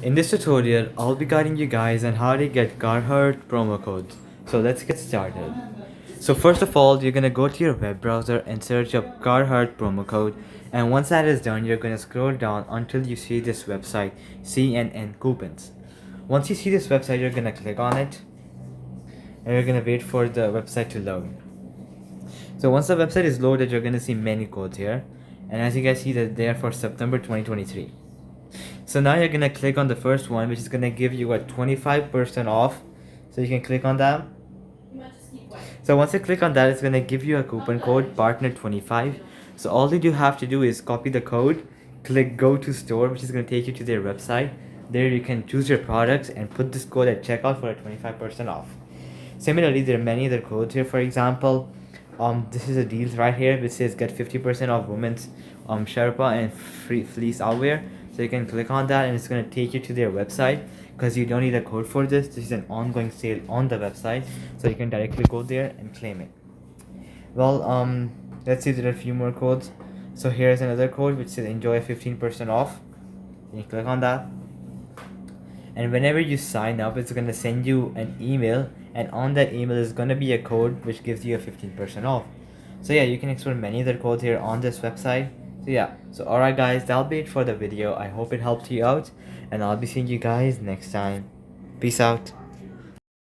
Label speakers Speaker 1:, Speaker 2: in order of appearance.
Speaker 1: In this tutorial, I'll be guiding you guys on how to get Carhartt promo codes. So let's get started. So first of all, you're gonna go to your web browser and search up Carhartt promo code. And once that is done, you're gonna scroll down until you see this website, CNN Coupons. Once you see this website, you're gonna click on it and you're gonna wait for the website to load. So once the website is loaded, you're gonna see many codes here. And as you guys see that they are for September 2023. So now you're gonna click on the first one, which is gonna give you a 25% off. So you can click on that. So once you click on that, it's gonna give you a coupon code partner25. So all that you have to do is copy the code, click go to store, which is gonna take you to their website. There you can choose your products and put this code at checkout for a 25% off. Similarly, there are many other codes here. For example, this is a deal right here which says get 50% off women's Sherpa and free fleece outwear. So you can click on that and it's going to take you to their website because you don't need a code for this. This is an ongoing sale on the website, so you can directly go there and claim it. Well, let's see, there are a few more codes. So here's another code which says enjoy 15% off. You click on that, and whenever you sign up, it's going to send you an email, and on that email is going to be a code which gives you a 15% off. So yeah, you can explore many other codes here on this website. So yeah, so alright guys, that'll be it for the video. I hope it helped you out, and I'll be seeing you guys next time. Peace out.